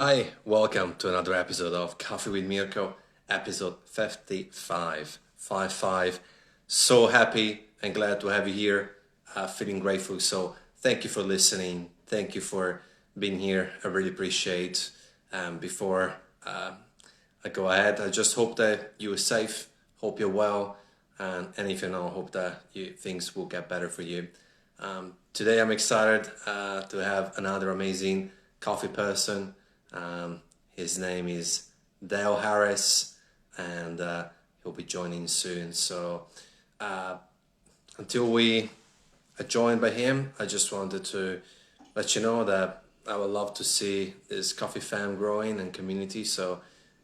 Hi, welcome to another episode of Coffee with Mirko, episode 55. 55. So happy and glad to have you here. Feeling grateful. So thank you for listening. Thank you for being here. I really appreciate. Before I go ahead, I just hope that you are safe. Hope you're well, and if you're not, hope that things will get better for you. Today, I'm excited to have another amazing coffee person. His name is Dale Harris, and he'll be joining soon. So until we are joined by him, I just wanted to let you know that I would love to see this coffee fam growing and community. So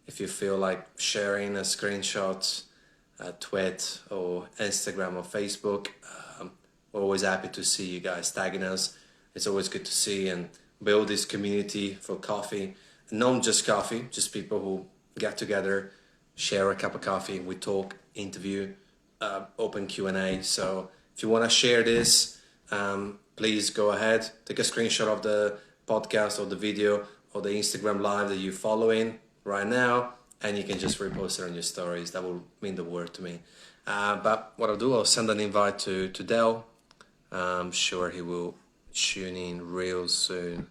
if you feel like sharing a screenshot, a tweet, or Instagram or Facebook, we're always happy to see you guys tagging us. It's always good to see and build this community for coffee. Not just coffee, just people who get together, share a cup of coffee, we talk, interview, open Q&A. So if you want to share this, please go ahead, take a screenshot of the podcast or the video or the Instagram live that you're following right now, and you can just repost it on your stories. That will mean the world to me. But what I'll do, I'll send an invite to Dell. I'm sure he will tune in real soon.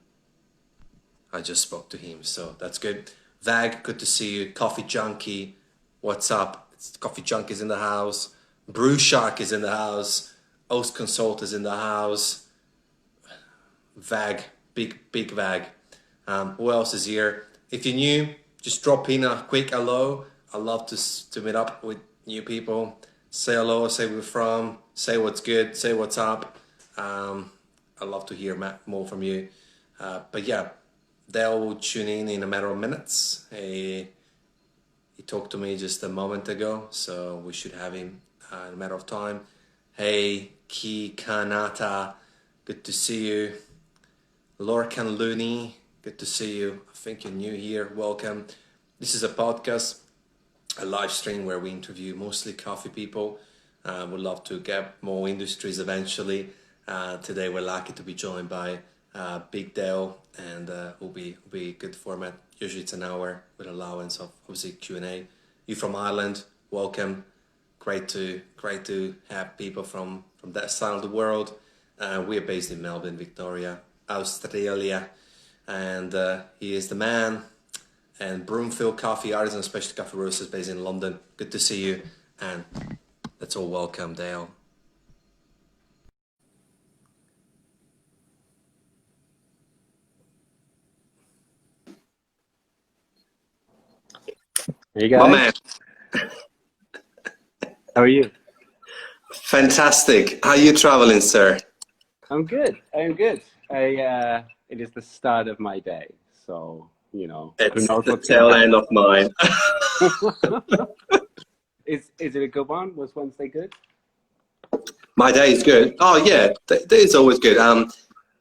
I just spoke to him, so that's good. Vag, good to see you. Coffee Junkie, what's up? It's Coffee Junkie is in the house. Brew Shark is in the house. Oast Consult is in the house. Vag, big Vag. Who else is here? If you're new, just drop in a quick hello. I love to meet up with new people. Say hello, say where you're from, say what's good, say what's up. I'd love to hear more from you. But yeah, they'll tune in a matter of minutes. He talked to me just a moment ago, so we should have him in a matter of time. Hey, Ki Kanata, good to see you. Lorcan Looney, good to see you. I think you're new here. Welcome. This is a podcast, a live stream where we interview mostly coffee people. We'd love to get more industries eventually. Today we're lucky to be joined by Big Dale, and will be a good format. Usually it's an hour with allowance of obviously Q&A. You from Ireland, welcome. Great to have people from that side of the world. We are based in Melbourne, Victoria, Australia, and he is the man. And Broomfield Coffee, Artisan Specialty Coffee Roasters, based in London. Good to see you, and let's all welcome Dale. Hey My guys, man, how are you? fantastic. How you traveling, sir? I'm good. I'm good. It is the start of my day, so who It's knows the what's gonna tail end happen. of mine. Is it a good one? Was Wednesday good? My day is good. Oh yeah, day is always good.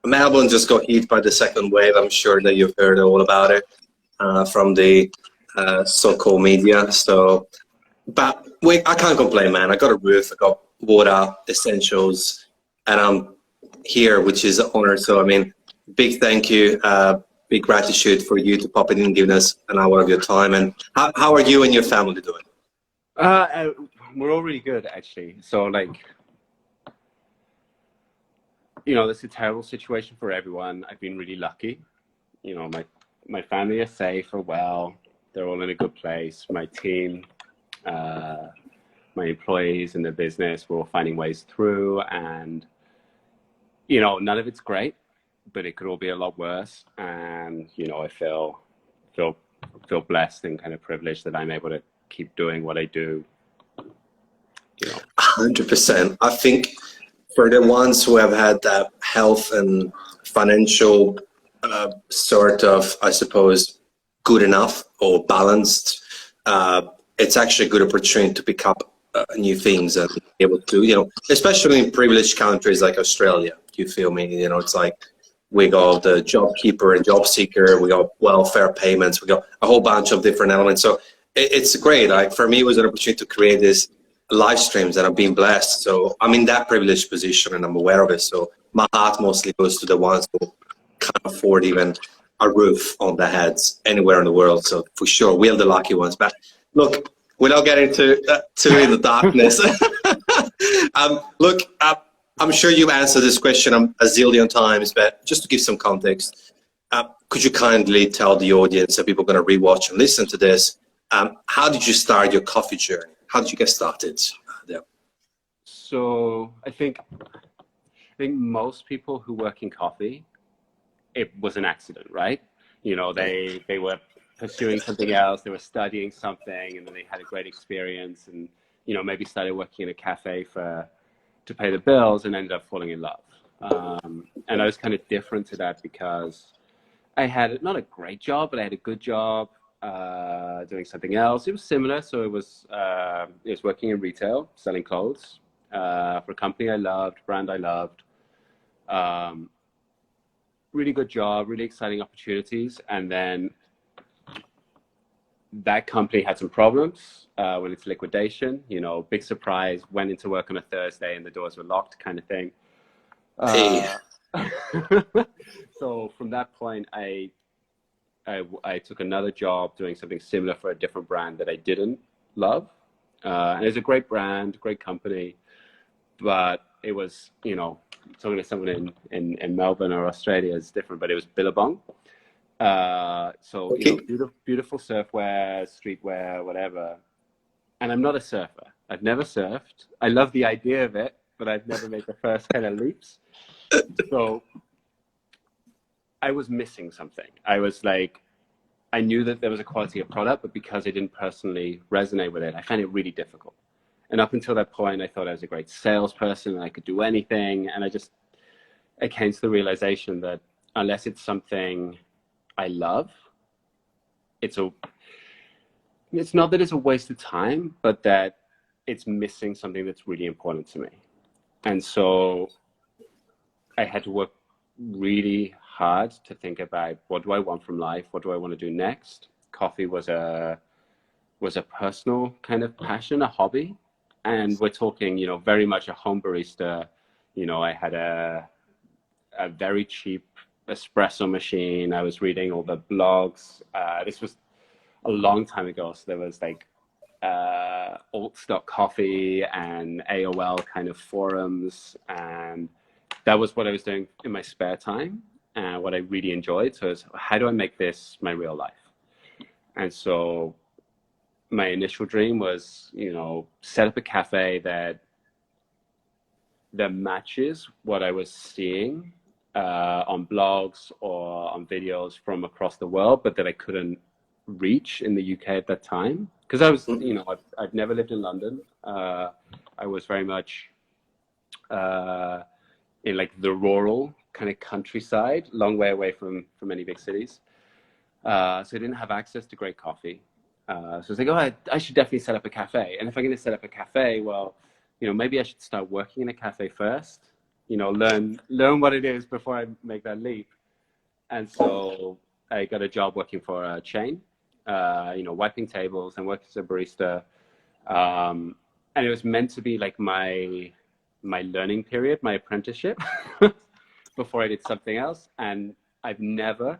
Melbourne just got hit by the second wave. I'm sure that you've heard all about it from the so-called media. So, but I can't complain, man. I got a roof, I got water, essentials, and I'm here, which is an honor. So, I mean, big thank you, big gratitude for you to pop in and giving us an hour of your time. And how are you and your family doing? Uh, uh, we're all really good actually. So this is a terrible situation for everyone. I've been really lucky. My family are safe, are well. They're all in a good place. My team, my employees in the business, we're all finding ways through, and none of it's great, but it could all be a lot worse. And I feel blessed and kind of privileged that I'm able to keep doing what I do. 100%. I think for the ones who have had that health and financial sort of, I suppose, good enough or balanced, it's actually a good opportunity to pick up new things and be able to, especially in privileged countries like Australia. You feel me? It's like we got the job keeper and job seeker, we got welfare payments, we got a whole bunch of different elements. So it's great. Like for me, it was an opportunity to create this live streams, and I've been blessed. So I'm in that privileged position and I'm aware of it. So my heart mostly goes to the ones who can't afford even a roof on their heads anywhere in the world. So for sure, we're the lucky ones. But look, we're not getting too in the darkness. Look, I'm sure you've answered this question a zillion times, but just to give some context, could you kindly tell the audience, that people are going to rewatch and listen to this, how did you start your coffee journey? How did you get started there? So I think most people who work in coffee, it was an accident, right? You know, they were pursuing something else, they were studying something, and then they had a great experience, and you know, maybe started working in a cafe to pay the bills, and ended up falling in love. And I was kind of different to that because I had not a great job, but I had a good job doing something else. It was similar, so it was working in retail, selling clothes for a company I loved, brand I loved. Really good job, really exciting opportunities, and then that company had some problems, went into liquidation. You know, big surprise, went into work on a Thursday and the doors were locked, kind of thing. Hey. So from that point, I took another job doing something similar for a different brand that I didn't love. And it's a great brand, great company, but it was, you know, talking to someone in Melbourne or Australia is different, but it was Billabong. So, Okay. you know, beautiful surfwear, streetwear, whatever. And I'm not a surfer. I've never surfed. I love the idea of it, but I've never made the first kind of leaps. So I was missing something. I was like, I knew that there was a quality of product, but because I didn't personally resonate with it, I found it really difficult. And up until that point, I thought I was a great salesperson and I could do anything. And I came to the realization that unless it's something I love, it's not that it's a waste of time, but that it's missing something that's really important to me. And so I had to work really hard to think about, what do I want from life? What do I want to do next? Coffee was a personal kind of passion, a hobby. And we're talking, you know, very much a home barista. You know, I had a very cheap espresso machine. I was reading all the blogs. This was a long time ago. So there was like alt.coffee and AOL kind of forums. And that was what I was doing in my spare time and what I really enjoyed. So it's, how do I make this my real life? And so my initial dream was, you know, set up a cafe that matches what I was seeing on blogs or on videos from across the world, but that I couldn't reach in the UK at that time. Because I was, you know, I've never lived in London. I was very much in like the rural kind of countryside, long way away from any big cities. So I didn't have access to great coffee. So I was like, oh, I should definitely set up a cafe. And if I'm going to set up a cafe, well, you know, maybe I should start working in a cafe first, you know, learn what it is before I make that leap. And so I got a job working for a chain, you know, wiping tables and working as a barista. And it was meant to be like my learning period, my apprenticeship before I did something else. And I've never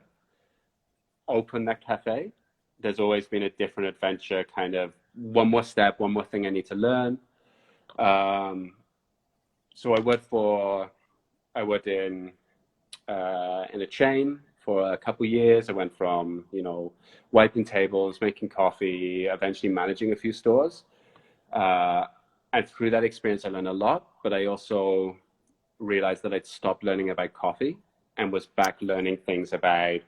opened that cafe. There's always been a different adventure, kind of one more step, one more thing I need to learn. So I worked in a chain for a couple of years. I went from, you know, wiping tables, making coffee, eventually managing a few stores. And through that experience, I learned a lot, but I also realized that I'd stopped learning about coffee and was back learning things about,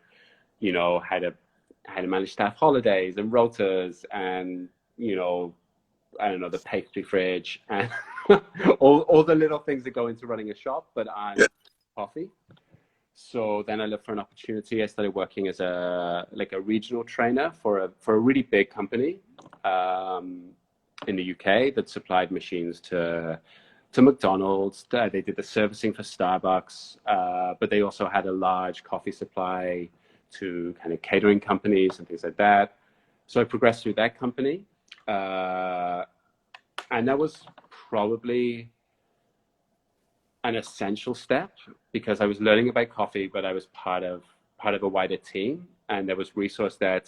you know, how to manage staff holidays and rotas and, you know, I don't know, the pastry fridge and all the little things that go into running a shop, but on coffee. So then I looked for an opportunity. I started working as a regional trainer for a really big company in the UK that supplied machines to McDonald's. They did the servicing for Starbucks, but they also had a large coffee supply to kind of catering companies and things like that. So I progressed through that company. And that was probably an essential step because I was learning about coffee, but I was part of part of a wider team, and there was resource there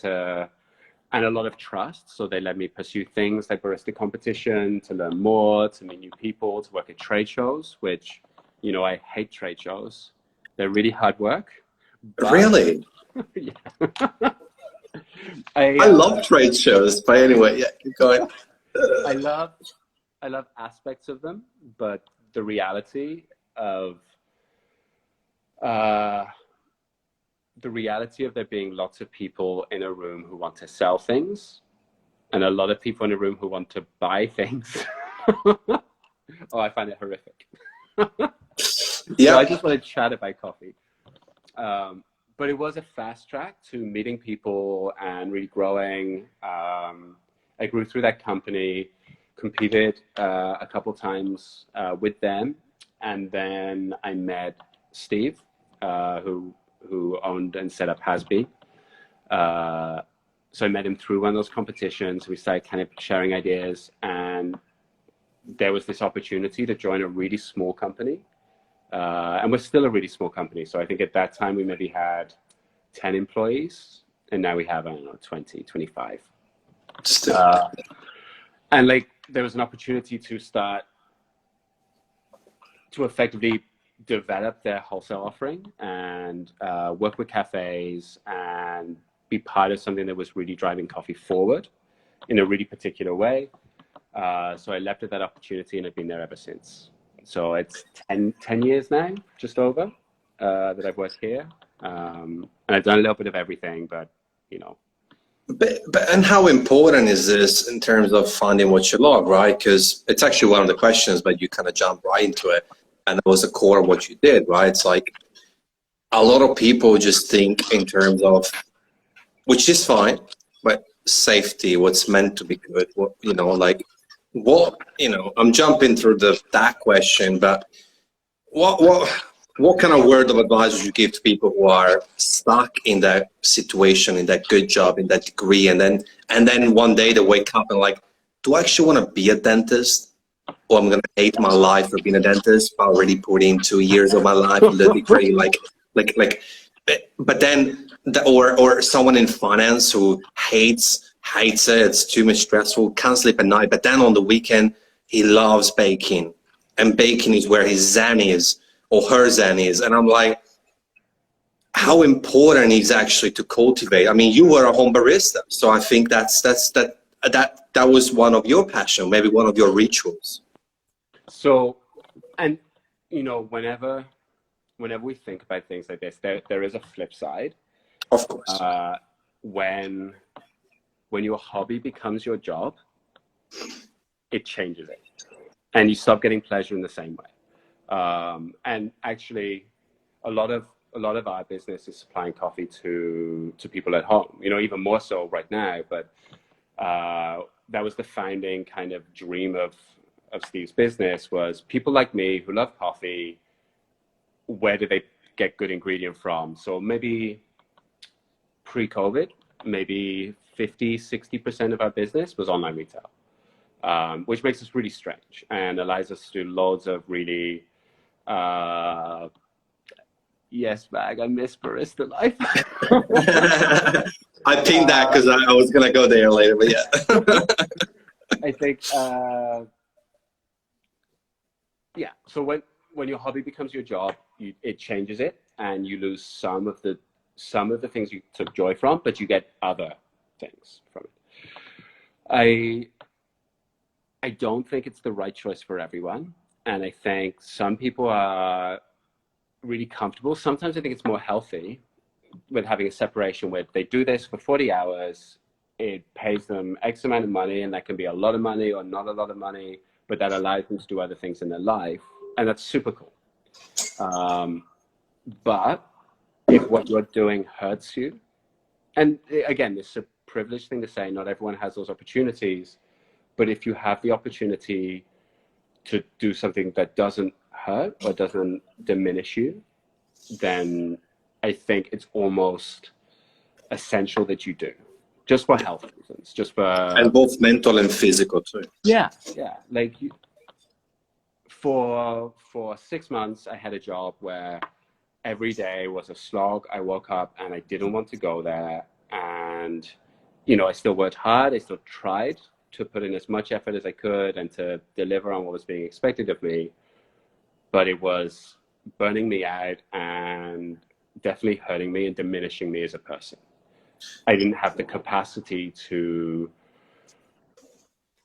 and a lot of trust. So they let me pursue things like barista competition, to learn more, to meet new people, to work at trade shows, which, you know, I hate trade shows. They're really hard work. But, Really? yeah. I love trade shows, but anyway, yeah, keep going. I love aspects of them, but the reality of there being lots of people in a room who want to sell things, and a lot of people in a room who want to buy things. Oh, I find it horrific. Yeah. So I just want to chat about coffee. But it was a fast track to meeting people and really growing. I grew through that company, competed a couple times with them, and then I met Steve, who owned and set up Hasby. So I met him through one of those competitions. We started kind of sharing ideas, and there was this opportunity to join a really small company. And we're still a really small company. So I think at that time we maybe had 10 employees, and now we have, I don't know, 20, 25. And like, there was an opportunity to start to effectively develop their wholesale offering and work with cafes and be part of something that was really driving coffee forward in a really particular way. So I leapt at that opportunity, and I've been there ever since. So it's 10 years now, just over, that I've worked here. And I've done a little bit of everything, but, you know. But and how important is this in terms of finding what you love, right? Because it's actually one of the questions, but you kind of jump right into it. And that was the core of what you did, right? It's like a lot of people just think in terms of, which is fine, but safety, what's meant to be good, what, you know, like, what, you know, I'm jumping through that question, but what kind of word of advice would you give to people who are stuck in that situation, in that good job, in that degree, and then one day they wake up and like, do I actually want to be a dentist? Or I'm gonna hate my life for being a dentist. I already put in 2 years of my life in the degree, but then or someone in finance who hates it. It's too much stressful. Can't sleep at night. But then on the weekend, he loves baking, and baking is where his zen is, or her zen is. And I'm like, how important is actually to cultivate? I mean, you were a home barista, so I think that was one of your passion, maybe one of your rituals. So, and you know, whenever we think about things like this, there is a flip side. Of course. When your hobby becomes your job, it changes it, and you stop getting pleasure in the same way. And actually, a lot of our business is supplying coffee to people at home. You know, even more so right now. But that was the founding kind of dream of Steve's business, was people like me who love coffee. Where do they get good ingredient from? So maybe pre-COVID, maybe 50-60% of our business was online retail, which makes us really strange and allows us to do loads of really yes, bag. I miss barista life. I pinned that because I was gonna go there later, but yeah. I think yeah. So when your hobby becomes your job, it changes it, and you lose some of the things you took joy from, but you get other things from it. I don't think it's the right choice for everyone, and I think some people are really comfortable. Sometimes I think it's more healthy with having a separation where they do this for 40 hours, it pays them X amount of money, and that can be a lot of money or not a lot of money, but that allows them to do other things in their life, and that's super cool. But if what you're doing hurts you, and again, it's a privileged thing to say, not everyone has those opportunities, but if you have the opportunity to do something that doesn't hurt or doesn't diminish you, then I think it's almost essential that you do, just for health reasons, just for... And both mental and physical too. Yeah. Like for 6 months, I had a job where every day was a slog. I woke up and I didn't want to go there. And, you know, I still worked hard. I still tried to put in as much effort as I could and to deliver on what was being expected of me. But it was burning me out and definitely hurting me and diminishing me as a person. I didn't have the capacity to,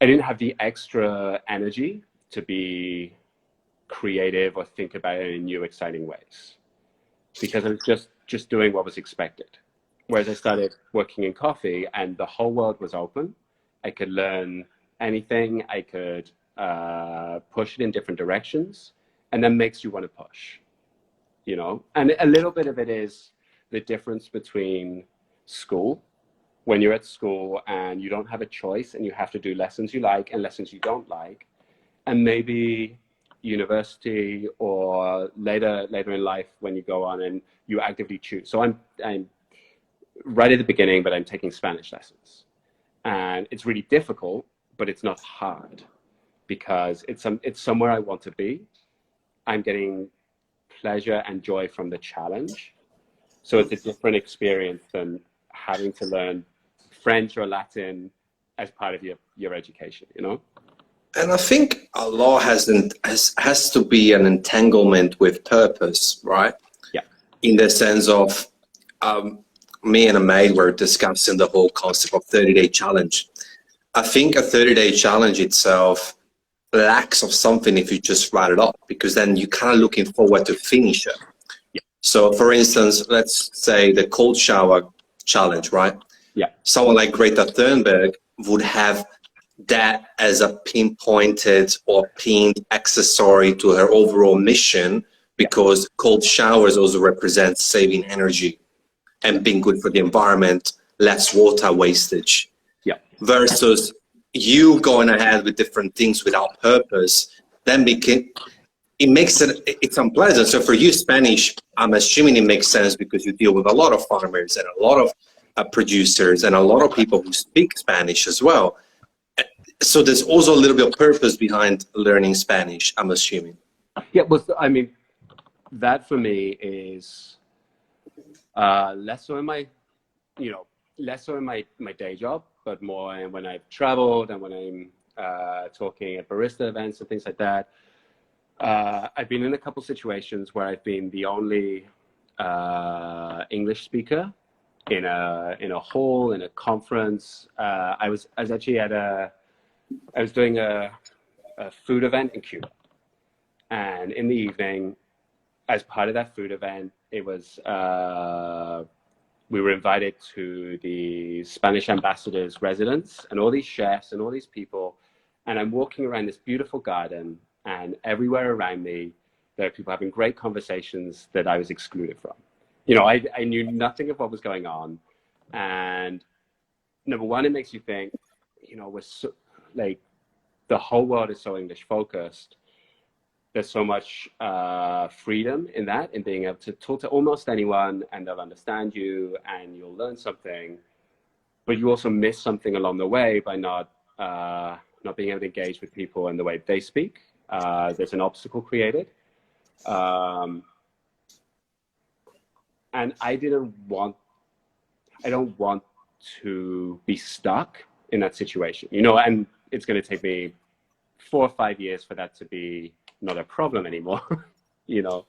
I didn't have the extra energy to be creative or think about it in new, exciting ways, because I was just doing what was expected. Whereas I started working in coffee and the whole world was open. I could learn anything. I could push it in different directions, and that makes you want to push, you know? And a little bit of it is the difference between school, when you're at school and you don't have a choice and you have to do lessons you like and lessons you don't like, and maybe university or later in life when you go on and you actively choose. So I'm right at the beginning, but I'm taking Spanish lessons, and it's really difficult, but it's not hard because it's somewhere I want to be. I'm getting pleasure and joy from the challenge. So it's a different experience than having to learn French or Latin as part of your education, you know? And I think a law has to be an entanglement with purpose, right? Yeah. In the sense of, me and a mate were discussing the whole concept of 30-day challenge. I think a 30-day challenge itself lacks of something if you just write it up, because then you're kind of looking forward to finish it. Yeah. So for instance, let's say the cold shower challenge, right? Yeah. Someone like Greta Thunberg would have that as a pinpointed or pinned accessory to her overall mission, because cold showers also represent saving energy and being good for the environment, less water wastage. Yeah. Versus you going ahead with different things without purpose, then it's unpleasant. So for you, Spanish, I'm assuming it makes sense because you deal with a lot of farmers and a lot of producers and a lot of people who speak Spanish as well. So there's also a little bit of purpose behind learning Spanish, I'm assuming. Yeah, well, I mean, that for me is less so in my, less so in my day job, but more when I've traveled and when I'm talking at barista events and things like that. I've been in a couple situations where I've been the only English speaker in a hall, in a conference. I was actually I was doing a food event in Cuba, and in the evening, as part of that food event, it was we were invited to the Spanish ambassador's residence, and all these chefs and all these people, and I'm walking around this beautiful garden, and everywhere around me, there are people having great conversations that I was excluded from. You know, I knew nothing of what was going on, and number one, it makes you think, we're so, like, the whole world is so English focused. There's so much freedom in that, in being able to talk to almost anyone and they'll understand you and you'll learn something, but you also miss something along the way by not being able to engage with people in the way they speak. There's an obstacle created. And I don't want to be stuck in that situation, and it's going to take me 4 or 5 years for that to be not a problem anymore, Yeah.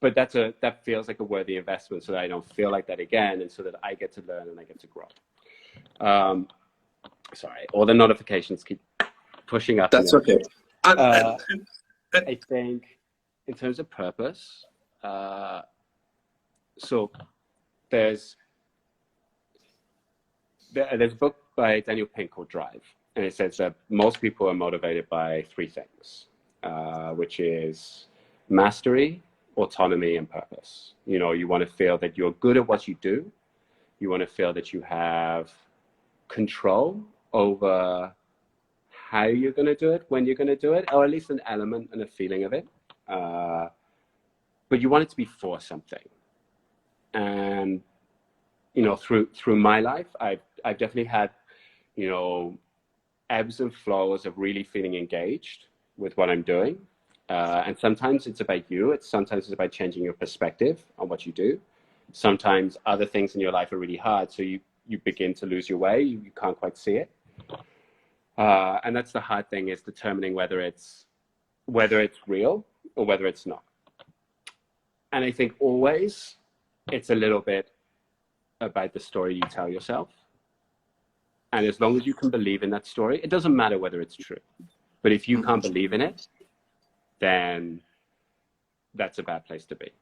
But that feels like a worthy investment, so that I don't feel like that again, and so that I get to learn and I get to grow. Sorry, all the notifications keep pushing up. That's okay. I think in terms of purpose, so there's a book by Daniel Pink called Drive, and it says that most people are motivated by 3 things, which is mastery, autonomy, and purpose. You want to feel that you're good at what you do. You want to feel that you have control over how you're going to do it, when you're going to do it, or at least an element and a feeling of it. But you want it to be for something. And, through my life, I've definitely had, ebbs and flows of really feeling engaged with what I'm doing. And sometimes it's about you. Sometimes it's about changing your perspective on what you do. Sometimes other things in your life are really hard, so you begin to lose your way. You can't quite see it. And that's the hard thing, is determining whether it's real or whether it's not. And I think always it's a little bit about the story you tell yourself. And as long as you can believe in that story, it doesn't matter whether it's true. But if you can't believe in it, then that's a bad place to be.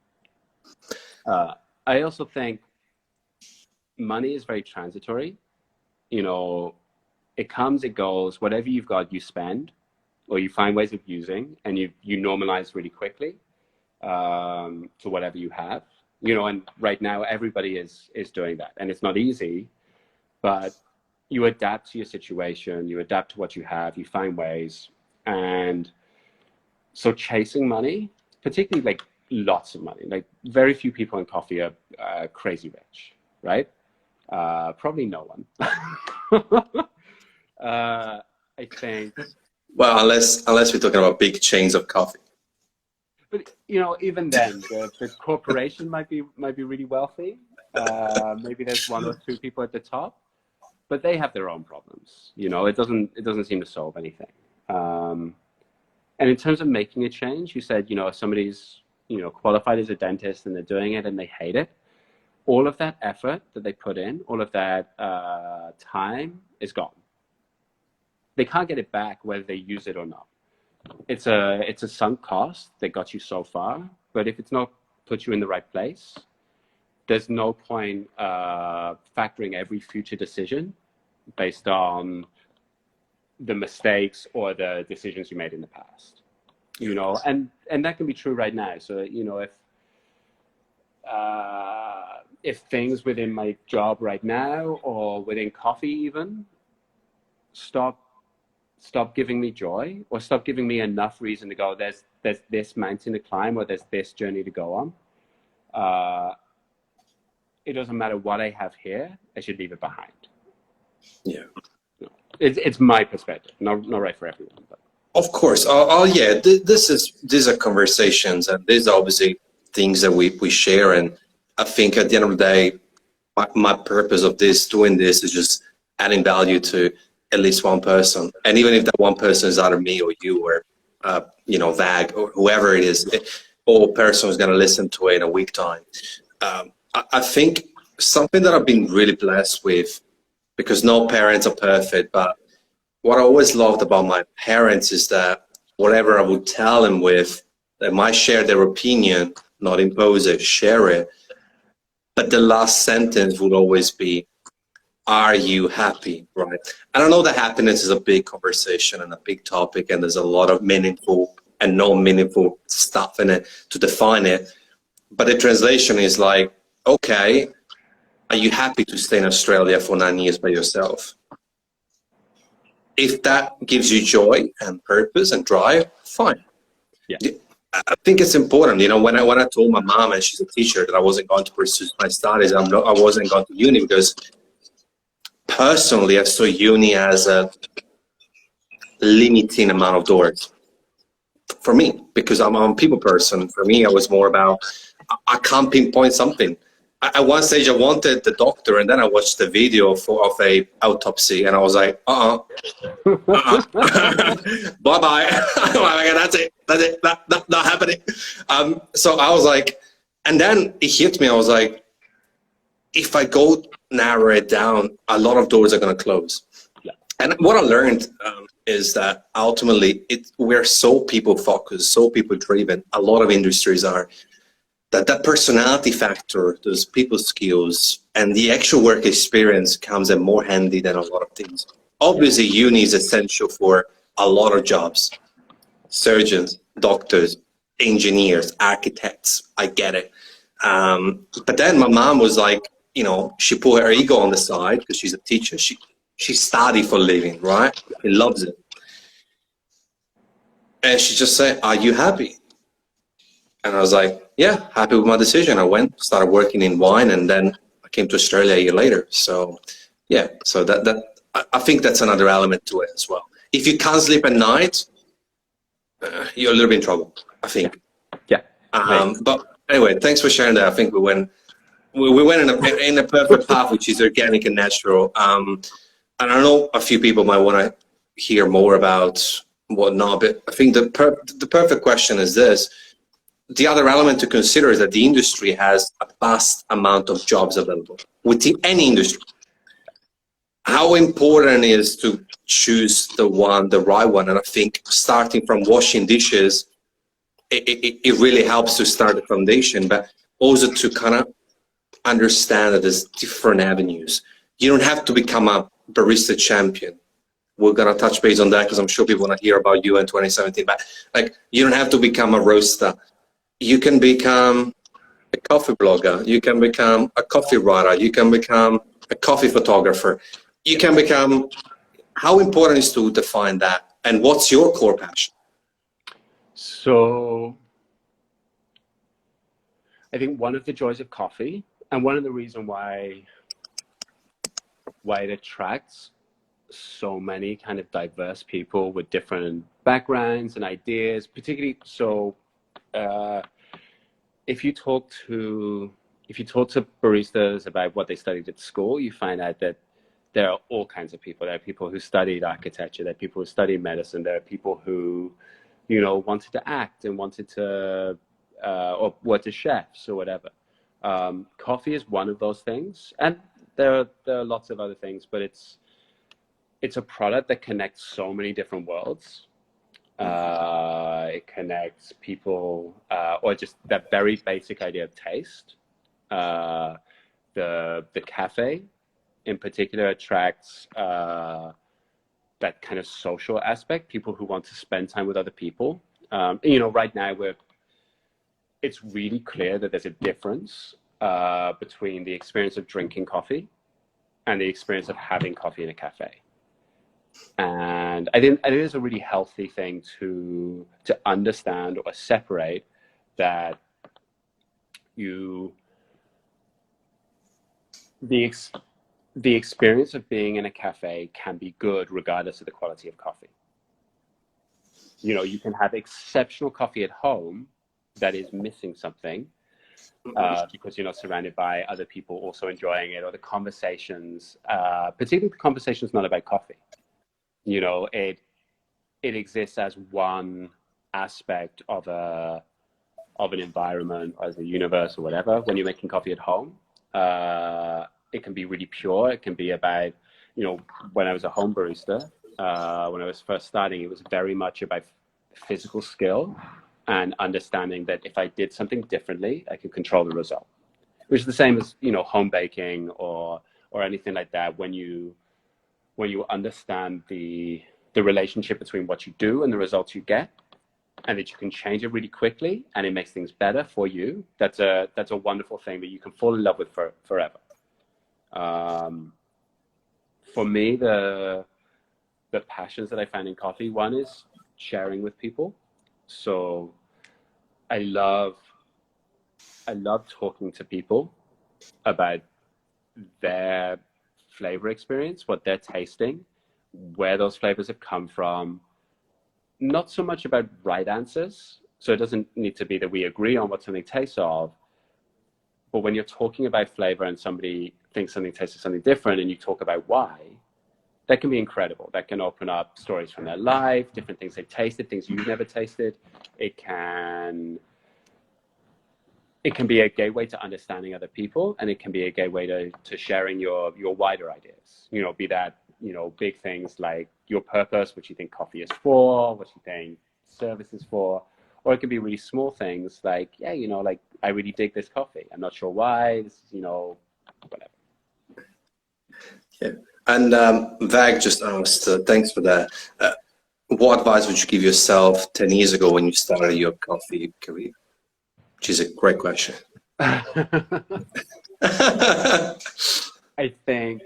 I also think money is very transitory. You know, it comes, it goes. Whatever you've got, you spend, or you find ways of using, and you normalize really quickly to whatever you have. You know, and right now everybody is doing that, and it's not easy, but you adapt to your situation, you adapt to what you have, you find ways. And so chasing money, particularly like lots of money, like very few people in coffee are crazy rich, right? Probably no one. I think. Well, unless we're talking about big chains of coffee. But you know, even then, the corporation might be really wealthy. Maybe there's one or two people at the top, but they have their own problems. You know, it doesn't seem to solve anything. And in terms of making a change, you said, you know, if somebody's, you know, qualified as a dentist and they're doing it and they hate it, all of that effort that they put in, all of that time is gone. They can't get it back whether they use it or not. It's a sunk cost that got you so far, but if it's not put you in the right place, there's no point factoring every future decision based on the mistakes or the decisions you made in the past. You know, and that can be true right now. So, you know, if things within my job right now or within coffee even stop giving me joy, or stop giving me enough reason to go, there's this mountain to climb, or there's this journey to go on, it doesn't matter what I have here, I should leave it behind. Yeah. It's my perspective, not right for everyone. But. Of course. Yeah, these are conversations, and these are obviously things that we share. And I think at the end of the day, my purpose of doing this is just adding value to at least one person. And even if that one person is either me or you or, you know, VAG or whoever it is, or person is going to listen to it in a week time. I think something that I've been really blessed with, because no parents are perfect, but what I always loved about my parents is that whatever I would tell them with, they might share their opinion, not impose it, share it. But the last sentence would always be, are you happy, right? And I know that happiness is a big conversation and a big topic, and there's a lot of meaningful and non-meaningful stuff in it to define it. But the translation is like, okay, are you happy to stay in Australia for 9 years by yourself? If that gives you joy and purpose and drive, fine. Yeah. I think it's important. You know, when I told my mom, and she's a teacher, that I wasn't going to pursue my studies, I wasn't going to uni, because personally, I saw uni as a limiting amount of doors for me, because I'm a people person. For me, I was more about, I can't pinpoint something. At one stage, I wanted the doctor, and then I watched the video of a autopsy, and I was like, bye-bye. That's it, not happening. So I was like, and then it hit me, I was like, if I go narrow it down, a lot of doors are going to close. Yeah. And what I learned is that ultimately we're so people focused, so people driven. A lot of industries are. That personality factor, those people skills, and the actual work experience comes in more handy than a lot of things. Obviously, uni is essential for a lot of jobs. Surgeons, doctors, engineers, architects, I get it. But then my mom was like, you know, she put her ego on the side because she's a teacher. She studied for a living, right? She loves it. And she just said, are you happy? And I was like, yeah, happy with my decision. I went, started working in wine, and then I came to Australia a year later. So yeah, so I think that's another element to it as well. If you can't sleep at night, you're a little bit in trouble, I think. Yeah. But anyway, thanks for sharing that. I think we went in a perfect path, which is organic and natural. And I know a few people might want to hear more about whatnot, but I think the perfect question is this. The other element to consider is that the industry has a vast amount of jobs available within any industry. How important is to choose the right one? And I think starting from washing dishes, it really helps to start the foundation, but also to kind of understand that there's different avenues. You don't have to become a barista champion. We're gonna touch base on that because I'm sure people want to hear about you in 2017. But like, you don't have to become a roaster. You can become a coffee blogger. You can become a coffee writer. You can become a coffee photographer. You can become. How important is to define that? And what's your core passion? So I think one of the joys of coffee, and one of the reasons why it attracts so many kind of diverse people with different backgrounds and ideas, particularly so if you talk to baristas about what they studied at school, you find out that there are all kinds of people. There are people who studied architecture, there are people who studied medicine, there are people who, you know, wanted to act and wanted to or were to chefs or whatever. Coffee is one of those things, and there are lots of other things, but it's a product that connects so many different worlds. It connects people, or just that very basic idea of taste. The cafe, in particular, attracts that kind of social aspect. People who want to spend time with other people. You know, right now it's really clear that there's a difference between the experience of drinking coffee and the experience of having coffee in a cafe. And I think it is a really healthy thing to understand or separate that the experience of being in a cafe can be good regardless of the quality of coffee. You know, you can have exceptional coffee at home that is missing something because you're not surrounded by other people also enjoying it, or the conversations, particularly the conversations not about coffee. You know, it exists as one aspect of an environment, as a universe or whatever. When you're making coffee at home, it can be really pure. It can be about, you know, when I was a home barista, when I was first starting, it was very much about physical skill and understanding that if I did something differently, I could control the result. Which is the same as, you know, home baking or anything like that. When you understand the relationship between what you do and the results you get, and that you can change it really quickly and it makes things better for you, that's a wonderful thing that you can fall in love with forever. For me, the passions that I find in coffee, one is sharing with people. So I love talking to people about their flavor experience, what they're tasting, where those flavors have come from. Not so much about right answers. So it doesn't need to be that we agree on what something tastes of. But when you're talking about flavor and somebody thinks something tastes of something different and you talk about why, that can be incredible. That can open up stories from their life, different things they've tasted, things you've never tasted. It can be a gateway to understanding other people, and it can be a gateway to sharing your wider ideas. You know, be that, you know, big things like your purpose, what you think coffee is for, what you think service is for, or it can be really small things like, yeah, you know, like I really dig this coffee. I'm not sure why. This is, you know, whatever. Yeah. And Vag just asked, thanks for that. What advice would you give yourself 10 years ago when you started your coffee career? Which is a great question. I think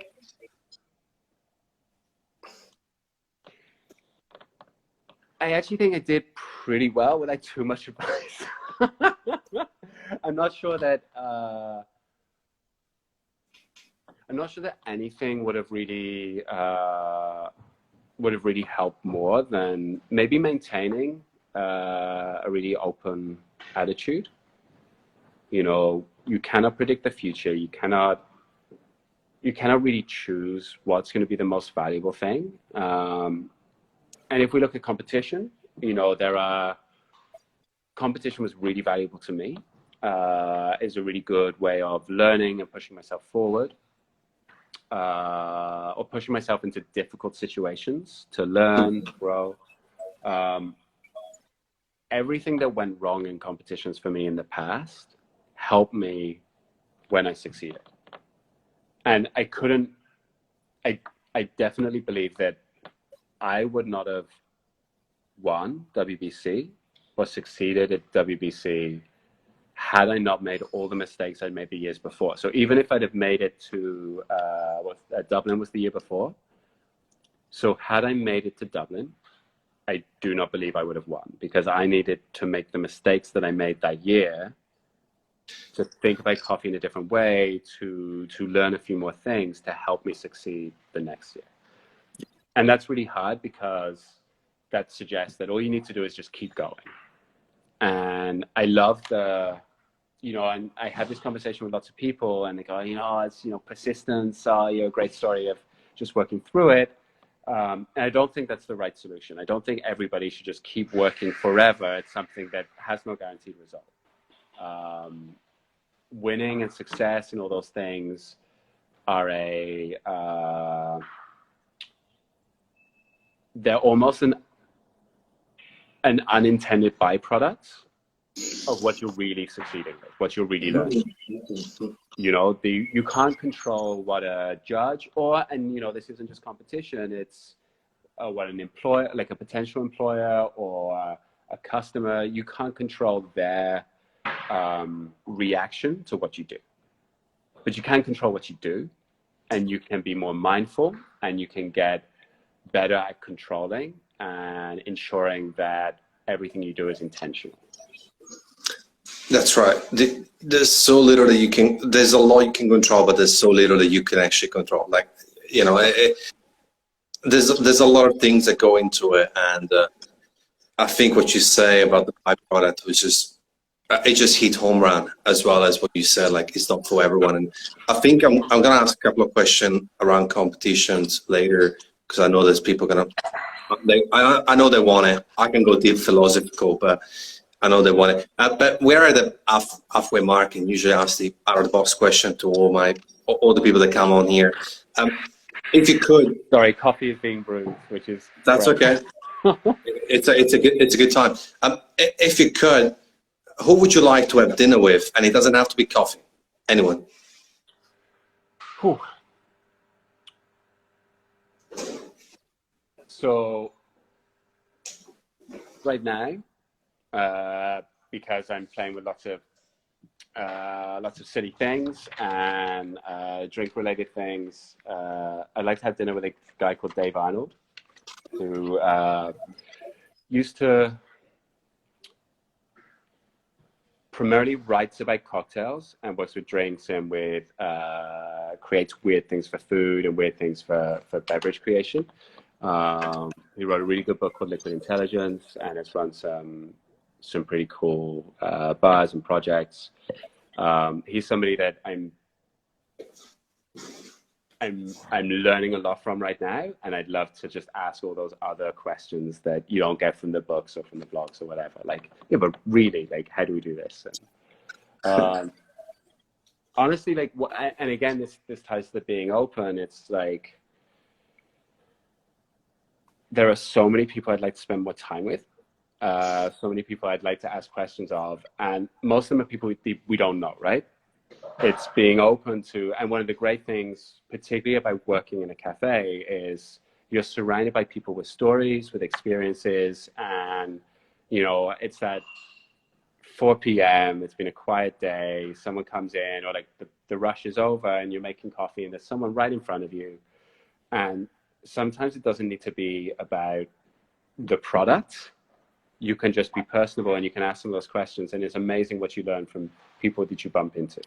I actually think I did pretty well without too much advice. I'm not sure that anything would have really helped more than maybe maintaining a really open attitude. You know, you cannot predict the future. You cannot really choose what's going to be the most valuable thing. And if we look at competition, you know, competition was really valuable to me. Is a really good way of learning and pushing myself forward, or pushing myself into difficult situations to learn, grow. Everything that went wrong in competitions for me in the past helped me when I succeeded. And I definitely believe that I would not have won WBC or succeeded at WBC had I not made all the mistakes I'd made the years before. So even if I'd have made it to, Dublin was the year before. So had I made it to Dublin, I do not believe I would have won, because I needed to make the mistakes that I made that year to think about coffee in a different way, to learn a few more things to help me succeed the next year. And that's really hard, because that suggests that all you need to do is just keep going. And I love and I have this conversation with lots of people, and they go, it's, persistence, a great story of just working through it. And I don't think that's the right solution. I don't think everybody should just keep working forever at something that has no guaranteed result. Winning and success and all those things are they're almost an unintended byproduct of what you're really succeeding with, what you're really learning. You can't control what a judge this isn't just competition, it's what an employer, like a potential employer or a customer, you can't control their reaction to what you do. But you can control what you do, and you can be more mindful, and you can get better at controlling and ensuring that everything you do is intentional. That's right. There's so little that you can, there's a lot you can control, but there's so little that you can actually control. Like, there's a lot of things that go into it. And I think what you say about the byproduct was it just hit home run, as well as what you said, like it's not for everyone. And I think I'm going to ask a couple of questions around competitions later, because I know there's people I know they want it. I can go deep philosophical, but I know they want it. But we're at the halfway mark, and usually ask the out-of-the-box question to all the people that come on here. If you could, sorry, coffee is being brewed, which is that's great. Okay. It's a good time. If you could, who would you like to have dinner with? And it doesn't have to be coffee. Anyone. Whew. So right now, because I'm playing with lots of silly things and drink-related things, I'd like to have dinner with a guy called Dave Arnold, who used to primarily writes about cocktails and works with drinks and creates weird things for food and weird things for beverage creation. He wrote a really good book called Liquid Intelligence, and has run some pretty cool bars and projects. He's somebody that I'm learning a lot from right now, and I'd love to just ask all those other questions that you don't get from the books or from the blogs or whatever. Like, yeah, but really, like, how do we do this? And, honestly, like, and again, this ties to being open. It's like, there are so many people I'd like to spend more time with. So many people I'd like to ask questions of, and most of them are people we don't know, right? It's being open to, and one of the great things, particularly about working in a cafe, is you're surrounded by people with stories, with experiences, and it's at 4 p.m. It's been a quiet day. Someone comes in, or like the rush is over, and you're making coffee, and there's someone right in front of you, and sometimes it doesn't need to be about the product. You can just be personable, and you can ask them those questions, and it's amazing what you learn from people that you bump into.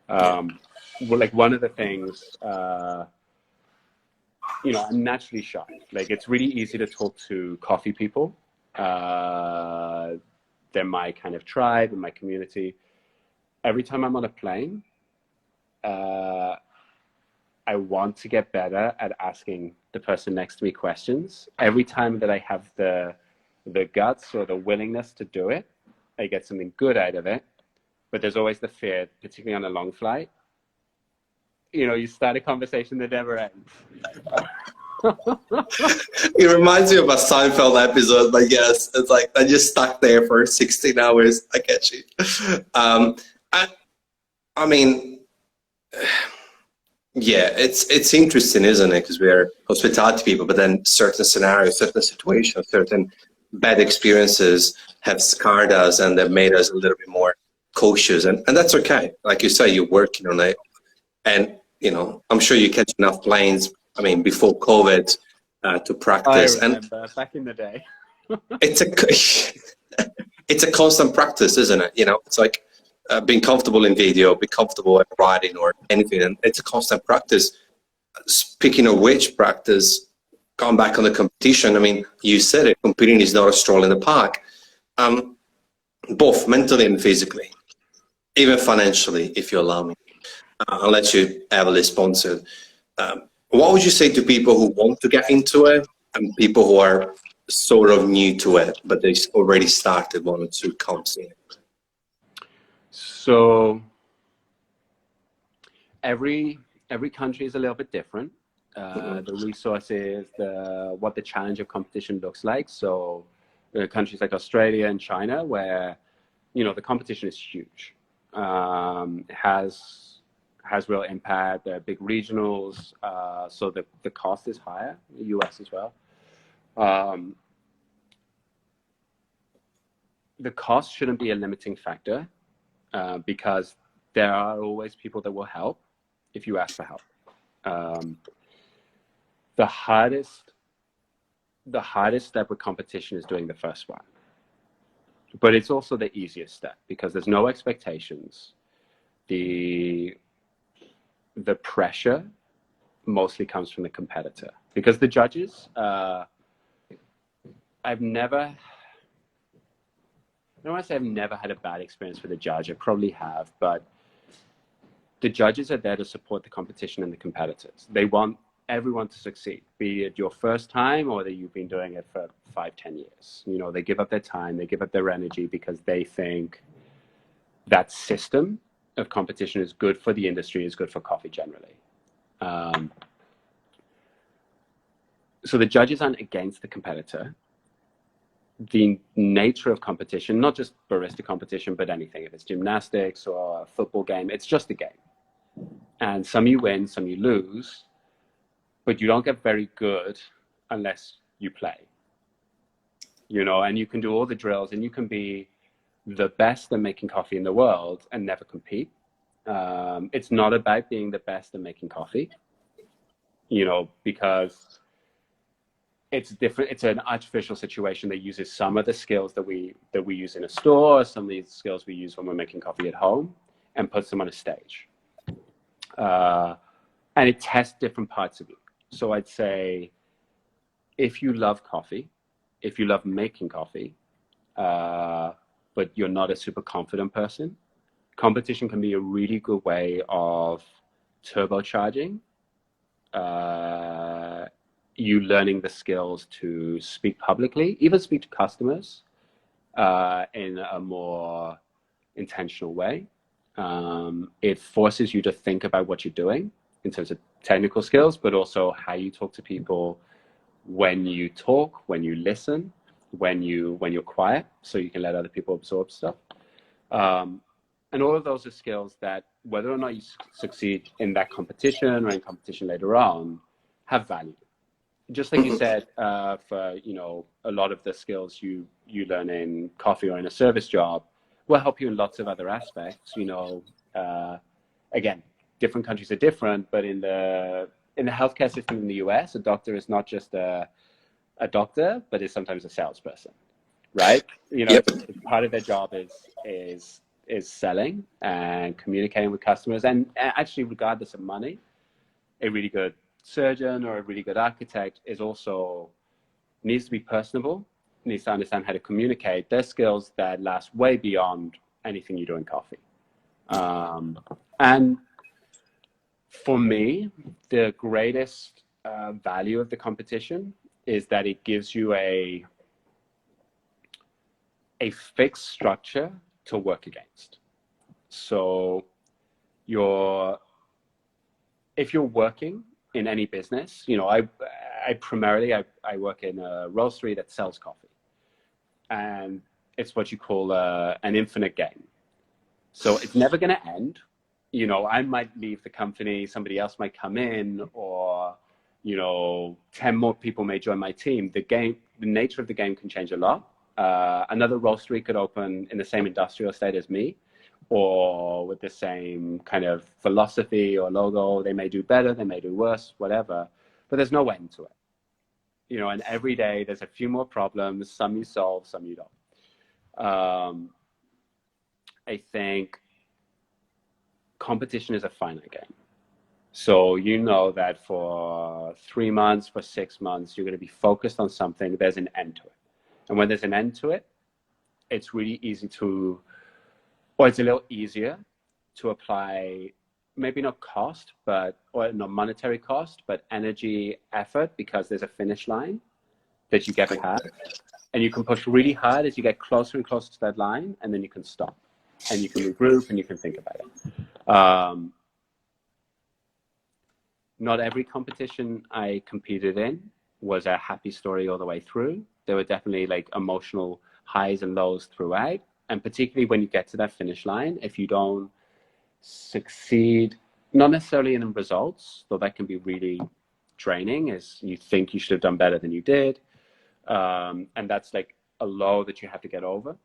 Well, like, one of the things, I'm naturally shy. Like, it's really easy to talk to coffee people, They're my kind of tribe and my community. Every time I'm on a plane, I want to get better at asking the person next to me questions. Every time that I have the guts or the willingness to do it, I get something good out of it. But there's always the fear, particularly on a long flight. You know, you start a conversation that never ends. It reminds me of a Seinfeld episode, but yes, it's like I just stuck there for 16 hours. I get you. I mean, yeah, it's interesting, isn't it? Because we're hospitality people, but then certain scenarios, certain situations, certain bad experiences have scarred us and they've made us a little bit more cautious, and that's okay. Like you say, you're working on it, and you know, I'm sure you catch enough planes. I mean, before COVID, to practice. I remember back in the day. It's a it's a constant practice, isn't it? You know, it's like being comfortable in video, be comfortable at writing or anything, and it's a constant practice. Speaking of which, practice. Going back on the competition, I mean, you said it. Competing is not a stroll in the park, both mentally and physically, even financially, if you allow me. I'll let you heavily sponsored. What would you say to people who want to get into it and people who are sort of new to it, but they already started, wanted to come see it? So every country is a little bit different. The resources, what the challenge of competition looks like. So countries like Australia and China, where, you know, the competition is huge, has real impact. There are big regionals, so the cost is higher. The US as well. The cost shouldn't be a limiting factor, because there are always people that will help if you ask for help. The hardest step with competition is doing the first one, but it's also the easiest step because there's no expectations. The pressure mostly comes from the competitor, because the judges, I don't want to say I've never had a bad experience with a judge. I probably have, but the judges are there to support the competition and the competitors. They want everyone to succeed, be it your first time or that you've been doing it for 5-10 years. You know, they give up their time, they give up their energy because they think that system of competition is good for the industry, is good for coffee generally. So the judges aren't against the competitor. The nature of competition, not just barista competition, but anything, if it's gymnastics or a football game, it's just a game. And some you win, some you lose, but you don't get very good unless you play. You know, and you can do all the drills and you can be the best at making coffee in the world and never compete. It's not about being the best at making coffee, you know, because it's different. It's an artificial situation that uses some of the skills that we use in a store, some of the skills we use when we're making coffee at home, and puts them on a stage. And it tests different parts of you. So I'd say, if you love coffee, if you love making coffee, but you're not a super confident person, competition can be a really good way of turbocharging you learning the skills to speak publicly, even speak to customers in a more intentional way. It forces you to think about what you're doing in terms of technical skills, but also how you talk to people when you talk, when you listen, when you're quiet, so you can let other people absorb stuff. And all of those are skills that, whether or not you succeed in that competition or in competition later on, have value. Just like you said, for, you know, a lot of the skills you learn in coffee or in a service job will help you in lots of other aspects. You know, again, different countries are different, but in the healthcare system in the US, a doctor is not just a doctor, but is sometimes a salesperson, right? You know, Yep. part of their job is selling and communicating with customers, and actually, regardless of money, a really good surgeon or a really good architect is also needs to be personable needs to understand how to communicate. They're skills that last way beyond anything you do in coffee. And for me, the greatest value of the competition is that it gives you a fixed structure to work against. So if you're working in any business, you know, I primarily work in a roastery that sells coffee, and it's what you call an infinite game. So it's never going to end. You know, I might leave the company, somebody else might come in, or, you know, 10 more people may join my team. The nature of the game can change a lot. Another roastery could open in the same industrial estate as me, or with the same kind of philosophy or logo. They may do better, they may do worse, whatever, but there's no end to it. You know, and every day there's a few more problems, some you solve, some you don't. I think competition is a finite game. So you know that for 3 months, for 6 months, you're going to be focused on something. There's an end to it. And when there's an end to it, it's really easy to, or it's a little easier to apply, maybe not cost, or not monetary cost, but energy, effort, because there's a finish line that you get past. And you can push really hard as you get closer and closer to that line, and then you can stop. And you can regroup and you can think about it. Not every competition I competed in was a happy story all the way through. There were definitely like emotional highs and lows throughout. And particularly when you get to that finish line, if you don't succeed, not necessarily in the results, though that can be really draining, as you think you should have done better than you did. And that's like a low that you have to get over.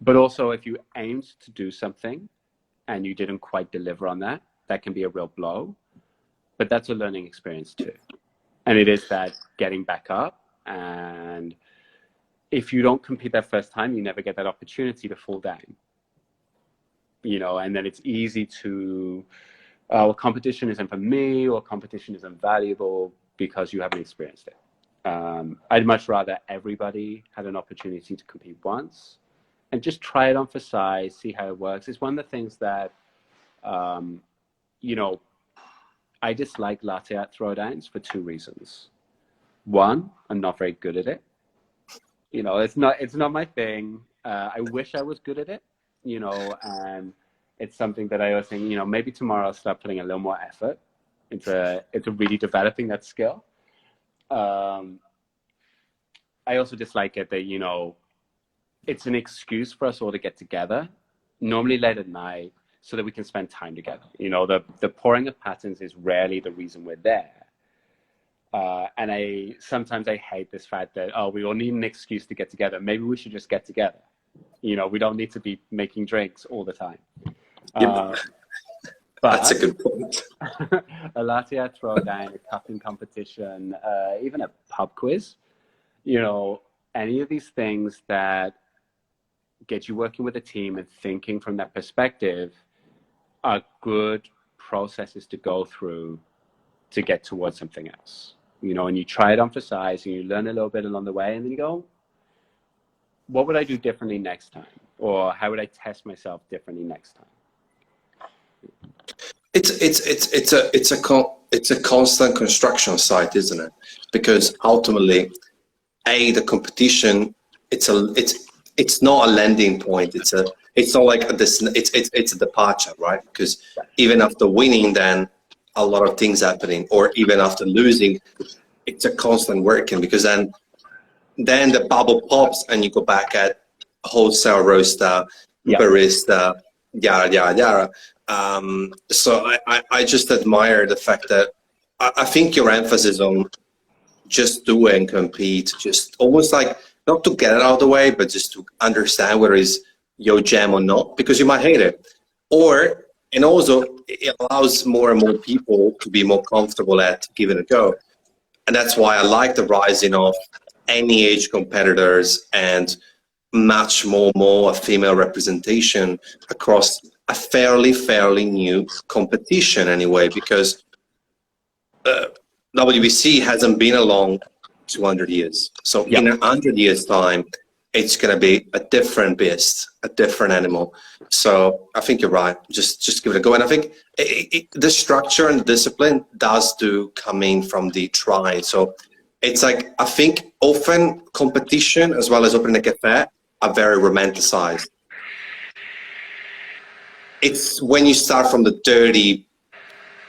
But also if you aimed to do something and you didn't quite deliver on that, that can be a real blow. But that's a learning experience too. And it is that getting back up. And if you don't compete that first time, you never get that opportunity to fall down. You know, and then it's easy to, well, competition isn't for me, or competition isn't valuable because you haven't experienced it. I'd much rather everybody had an opportunity to compete once and just try it on for size, see how it works. It's one of the things that, you know, I dislike latte art throwdowns for 2 reasons. One, I'm not very good at it. You know, it's not my thing. I wish I was good at it, you know, and it's something that I always think, you know, maybe tomorrow I'll start putting a little more effort into really developing that skill. I also dislike it that, you know, it's an excuse for us all to get together, normally late at night, so that we can spend time together. You know, the pouring of patterns is rarely the reason we're there. And sometimes I hate this fact that, oh, we all need an excuse to get together. Maybe we should just get together. You know, we don't need to be making drinks all the time. But that's a good point. A latte art throwdown, a cupping competition, even a pub quiz, you know, any of these things that get you working with a team and thinking from that perspective are good processes to go through to get towards something else. You know, and you try it on for size and you learn a little bit along the way, and then you go, what would I do differently next time? Or how would I test myself differently next time? It's a constant construction site, isn't it? Because ultimately, the competition, it's not a landing point. It's not like it's a departure, right? Because even after winning, then a lot of things happening, or even after losing, it's a constant working, because then the bubble pops and you go back at wholesale roaster, barista, yada yada yada. So I just admire the fact that I think your emphasis on just do and compete, just almost like not to get it out of the way, but just to understand whether it's your jam or not, because you might hate it. And also it allows more and more people to be more comfortable at giving it a go. And that's why I like the rising of any age competitors and much more female representation across a fairly new competition anyway, because WBC hasn't been along 200 years. So Yeah. in 100 years time, it's going to be a different beast, a different animal. So I think you're right. Just give it a go. And I think the structure and the discipline come in from the try. So it's like, I think often competition as well as opening a cafe are very romanticized. It's when you start from the dirty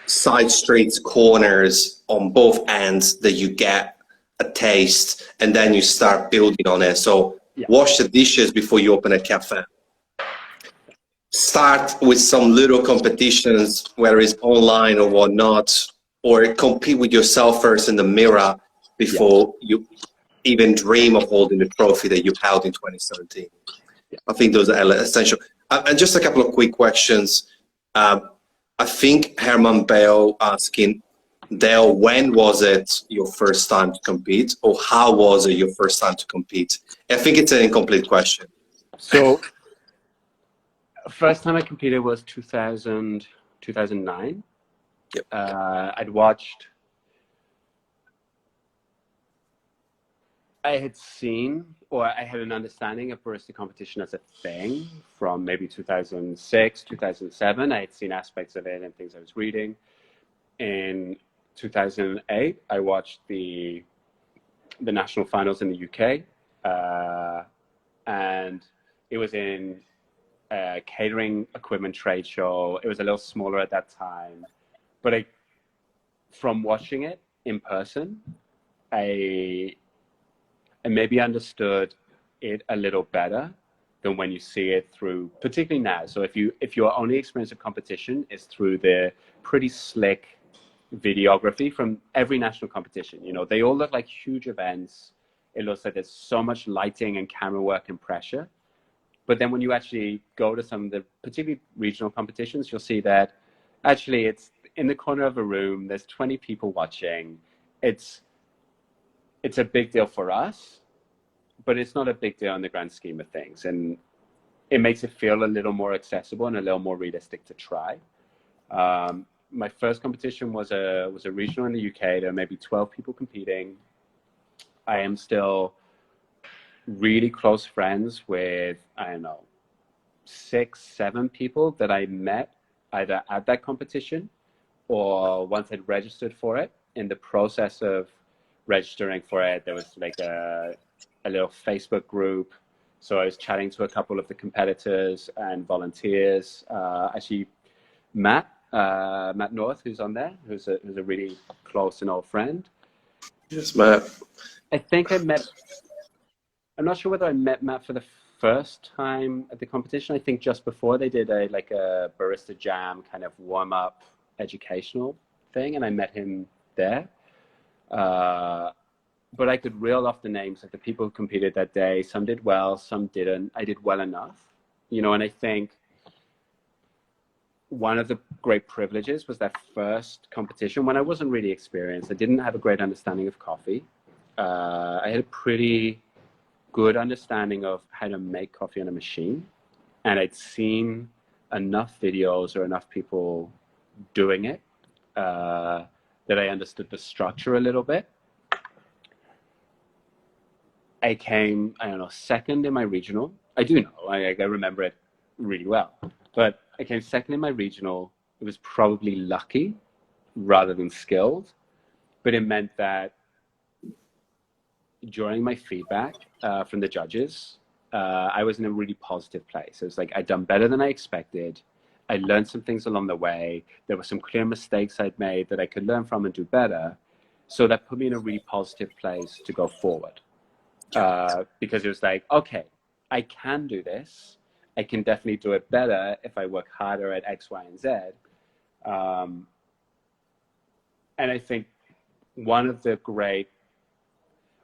side streets, corners on both ends that you get a taste, and then you start building on it. So wash the dishes before you open a cafe. Start with some little competitions, whether it's online or whatnot, or compete with yourself first in the mirror before you even dream of holding the trophy that you held in 2017. I think those are essential. And just a couple of quick questions. I think Herman Bale asking, Dale, when was it your first time to compete, or how was it your first time to compete? I think it's an incomplete question. So, first time I competed was 2009. Yep. I had seen, or I had an understanding of barista competition as a thing from maybe 2006, 2007. I had seen aspects of it and things I was reading. In 2008, I watched the national finals in the UK, and it was in a catering equipment trade show. It was a little smaller at that time, but from watching it in person, I maybe understood it a little better than when you see it through, particularly now. So if your only experience of competition is through the pretty slick videography from every national competition, you know, they all look like huge events. It looks like there's so much lighting and camera work and pressure. But then when you actually go to some of the particularly regional competitions, you'll see that actually it's in the corner of a room, there's 20 people watching. It's a big deal for us, but it's not a big deal in the grand scheme of things. And it makes it feel a little more accessible and a little more realistic to try. My first competition was a regional in the UK. There were maybe 12 people competing. I am still really close friends with, I don't know, 6, 7 people that I met either at that competition or once I'd registered for it. In the process of registering for it, there was like a little Facebook group. So I was chatting to a couple of the competitors and volunteers. Actually, Matt North, who's on there, who's a really close and old friend. Yes, Matt. I think I'm not sure whether I met Matt for the first time at the competition. I think just before they did a barista jam kind of warm-up educational thing, and I met him there. But I could reel off the names of the people who competed that day. Some did well, some didn't. I did well enough, you know, and I think one of the great privileges was that first competition when I wasn't really experienced. I didn't have a great understanding of coffee. I had a pretty good understanding of how to make coffee on a machine. And I'd seen enough videos or enough people doing it that I understood the structure a little bit. I came, I don't know, second in my regional. I do know, I remember it really well. But I came second in my regional. It was probably lucky rather than skilled. But it meant that during my feedback from the judges, I was in a really positive place. It was like, I'd done better than I expected. I learned some things along the way. There were some clear mistakes I'd made that I could learn from and do better. So that put me in a really positive place to go forward. Because it was like, okay, I can do this. I can definitely do it better if I work harder at X, Y, and Z. And I think one of the great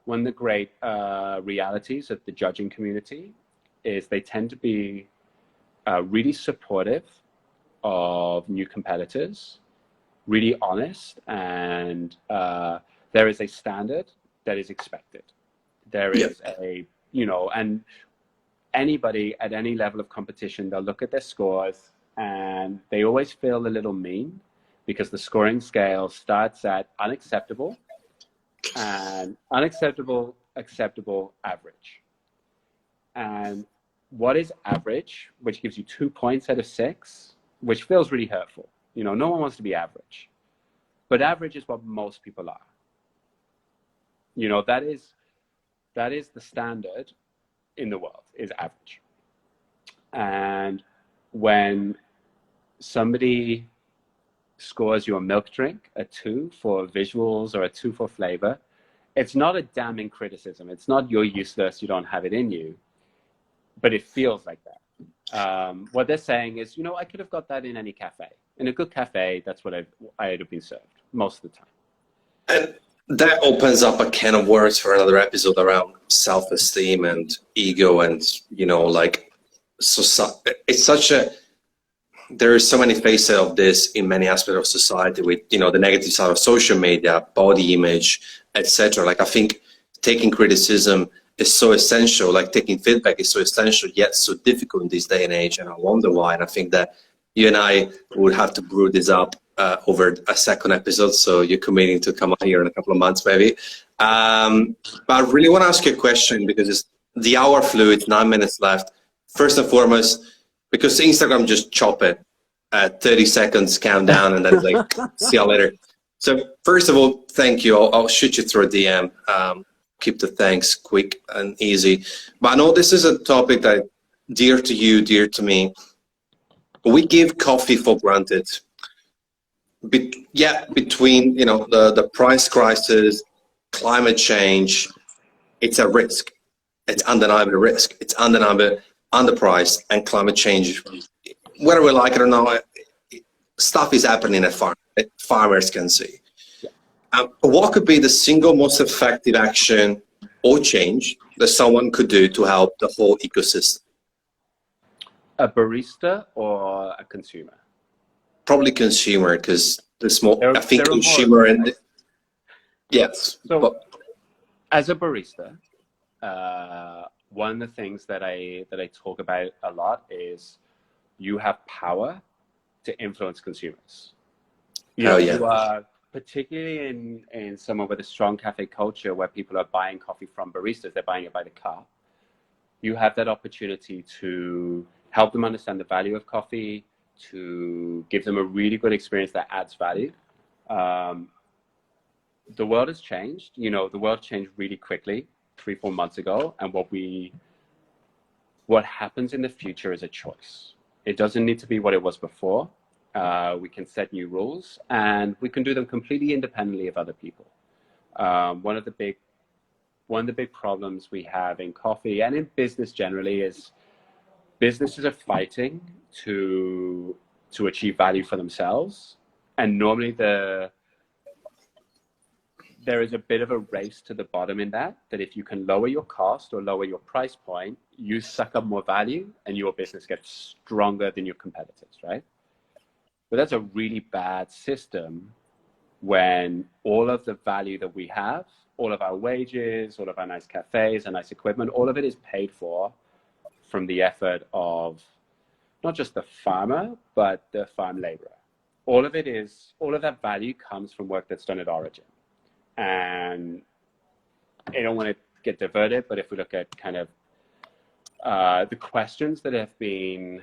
realities of the judging community is they tend to be really supportive of new competitors, really honest, and there is a standard that is expected. There is and anybody at any level of competition, they'll look at their scores and they always feel a little mean because the scoring scale starts at unacceptable and unacceptable, acceptable, average. And what is average, which gives you 2 points out of 6, which feels really hurtful. You know, no one wants to be average, but average is what most people are. You know, that is the standard in the world, is average. And when somebody scores your milk drink a 2 for visuals or a 2 for flavor, it's not a damning criticism. It's not you're useless, you don't have it in you, but it feels like that. What they're saying is, you know, I could have got that in any cafe. In a good cafe, that's what I'd have been served most of the time. And that opens up a can of worms for another episode around self-esteem and ego, and you know, like, so it's such a, there are so many faces of this in many aspects of society, with, you know, the negative side of social media, body image, etc. Like, I think taking criticism is so essential, like taking feedback is so essential, yet so difficult in this day and age, and I wonder why. And I think that you and I would have to brew this up over a second episode, so you're committing to come on here in a couple of months maybe. But I really want to ask you a question, because the hour flew, it's 9 minutes left. First and foremost, because Instagram just chop it at 30 seconds countdown, and then it's like, see you later. So first of all, thank you. I'll shoot you through a DM. Keep the thanks quick and easy. But I know this is a topic that dear to you, dear to me. We give coffee for granted. Between, you know, the price crisis, climate change, it's a risk. It's undeniable risk. It's undeniable underpriced, and climate change, whether we like it or not, stuff is happening at farmers can see. What could be the single most effective action or change that someone could do to help the whole ecosystem? A barista or a consumer? Probably consumer, because there's more. I think there consumer and yes. So, but, as a barista, one of the things that I talk about a lot is you have power to influence consumers. You are, particularly in somewhere with a strong cafe culture where people are buying coffee from baristas, they're buying it by the cup. You have that opportunity to help them understand the value of coffee, to give them a really good experience that adds value. The world has changed. You know, the world changed really quickly 3-4 months ago, and what happens in the future is a choice. It doesn't need to be what it was before. We can set new rules, and we can do them completely independently of other people. One of the big problems we have in coffee and in business generally is businesses are fighting to achieve value for themselves, and normally there is a bit of a race to the bottom in that if you can lower your cost or lower your price point, you suck up more value and your business gets stronger than your competitors, right? But that's a really bad system when all of the value that we have, all of our wages, all of our nice cafes and nice equipment, all of it is paid for from the effort of not just the farmer, but the farm laborer. All of that value comes from work that's done at origin. And I don't want to get diverted, but if we look at kind of the questions that have been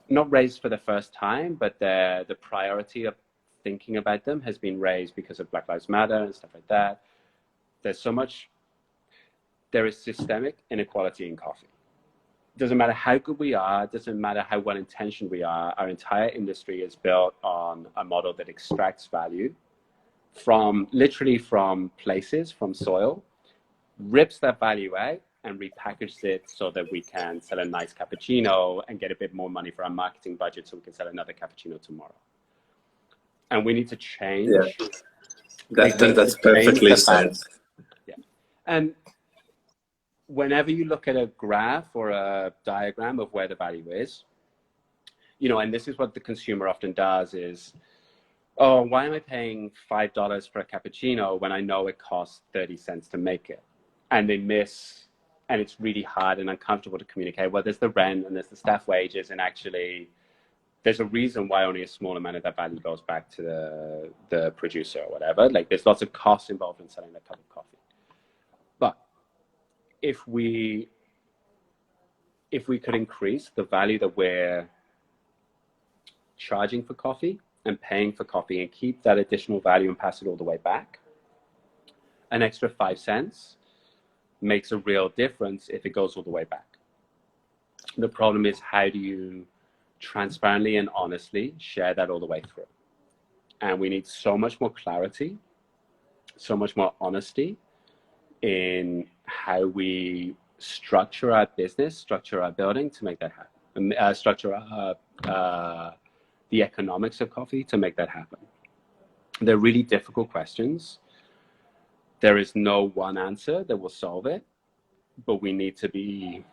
not raised for the first time, but the priority of thinking about them has been raised because of Black Lives Matter and stuff like that. There is systemic inequality in coffee. Doesn't matter how good we are, doesn't matter how well-intentioned we are, our entire industry is built on a model that extracts value literally from places, from soil, rips that value out and repackages it so that we can sell a nice cappuccino and get a bit more money for our marketing budget so we can sell another cappuccino tomorrow. And we need to change. Yeah. That's perfectly said. Yeah. And whenever you look at a graph or a diagram of where the value is, you know, and this is what the consumer often does is, oh, why am I paying $5 for a cappuccino when I know it costs 30 cents to make it? And they miss, and it's really hard and uncomfortable to communicate. Well, there's the rent and there's the staff wages, and actually there's a reason why only a small amount of that value goes back to the producer or whatever. Like, there's lots of costs involved in selling that cup of coffee. But if we could increase the value that we're charging for coffee and paying for coffee and keep that additional value and pass it all the way back, an extra 5 cents makes a real difference if it goes all the way back. The problem is, how do you transparently and honestly share that all the way through? And we need so much more clarity, so much more honesty in how we structure our business, structure our building to make that happen, and structure the economics of coffee to make that happen. They're really difficult questions. There is no one answer that will solve it, but we need to be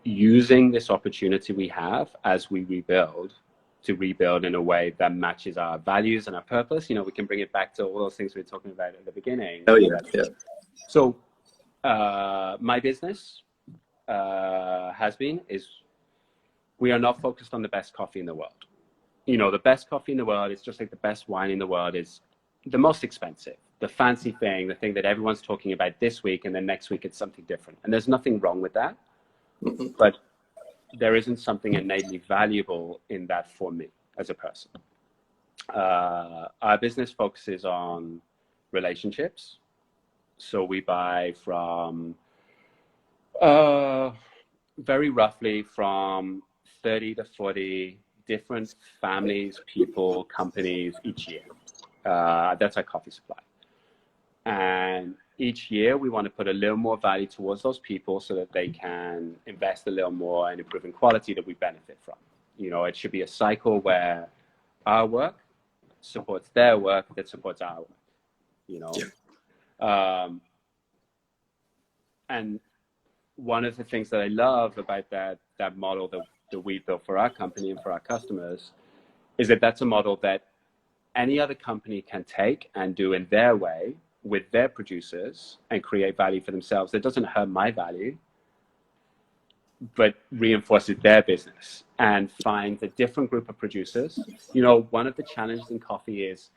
using this opportunity we have as we rebuild, to rebuild in a way that matches our values and our purpose. You know, we can bring it back to all those things we were talking about at the beginning. Oh yeah, yeah. So my business is we are not focused on the best coffee in the world. You know, the best coffee in the world is just like the best wine in the world is the most expensive, the fancy thing, the thing that everyone's talking about this week, and then next week it's something different. And there's nothing wrong with that. But there isn't something innately valuable in that for me as a person. Our business focuses on relationships. So we buy from, very roughly from 30 to 40 different families, people, companies each year. That's our coffee supply. And each year we want to put a little more value towards those people so that they can invest a little more in improving quality that we benefit from. You know, it should be a cycle where our work supports their work that supports our work, you know. Yeah. And one of the things that I love about that model that we built for our company and for our customers is that that's a model that any other company can take and do in their way with their producers and create value for themselves. That doesn't hurt my value, but reinforces their business and finds a different group of producers. You know, one of the challenges in coffee is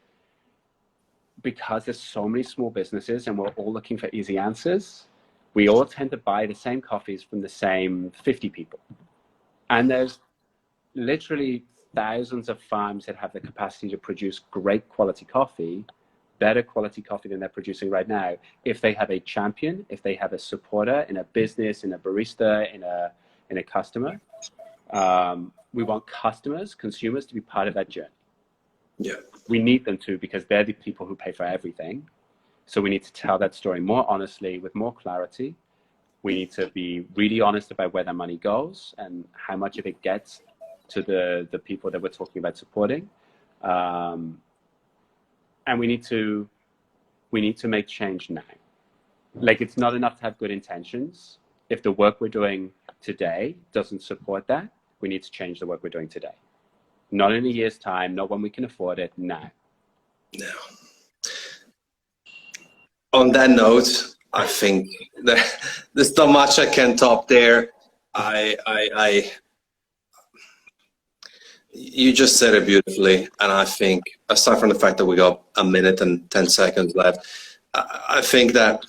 because there's so many small businesses and we're all looking for easy answers, we all tend to buy the same coffees from the same 50 people. And there's literally thousands of farms that have the capacity to produce great quality coffee, better quality coffee than they're producing right now, if they have a champion, if they have a supporter in a business, in a barista, in a customer. We want consumers to be part of that journey. Yeah. We need them to, because they're the people who pay for everything. So we need to tell that story more honestly, with more clarity. We need to be really honest about where that money goes and how much of it gets to the people that we're talking about supporting. And we need to make change now. Like, it's not enough to have good intentions. If the work we're doing today doesn't support that, we need to change the work we're doing today. Not in a year's time, not when we can afford it, now. No. On that note, I think there's not much I can top there. You just said it beautifully, and I think, aside from the fact that we got a minute and 10 seconds left, I think that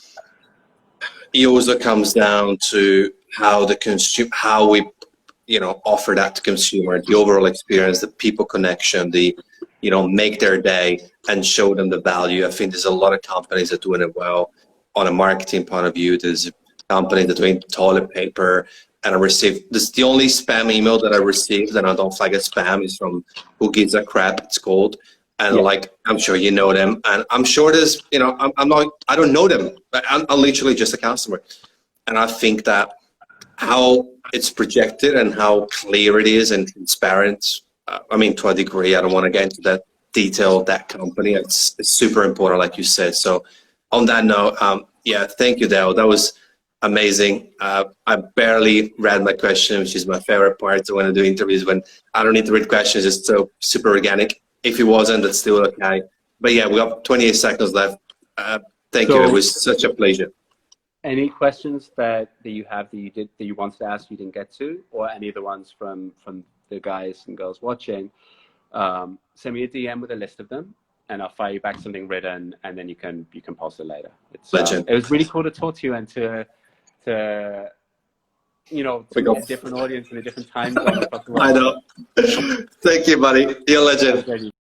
it also comes down to how we, you know, offer that to consumer, the overall experience, the people connection, make their day and show them the value. I think there's a lot of companies that are doing it well on a marketing point of view. There's companies that are doing toilet paper. And the only spam email that I received, and I don't flag it spam, is from Who Gives a Crap, it's called. And I'm sure you know them. And I'm sure there's, I don't know them. I'm literally just a customer. And I think that how it's projected and how clear it is and transparent, to a degree, I don't want to get into that detail of that company. It's super important, like you said. So on that note, thank you, Dale. That was amazing. I barely read my question, which is my favorite part when I do interviews, when I don't need to read questions. It's so super organic. If it wasn't, that's still okay. But yeah, we have 28 seconds left. Thank you. It was such a pleasure. Any questions that you have that you wanted to ask you didn't get to, or any of the ones from the guys and girls watching, send me a DM with a list of them, and I'll fire you back something written, and then you can post it later. Legend. It was really cool to talk to you and to to a different audience in a different time zone. I know. Thank you, buddy. You're a legend.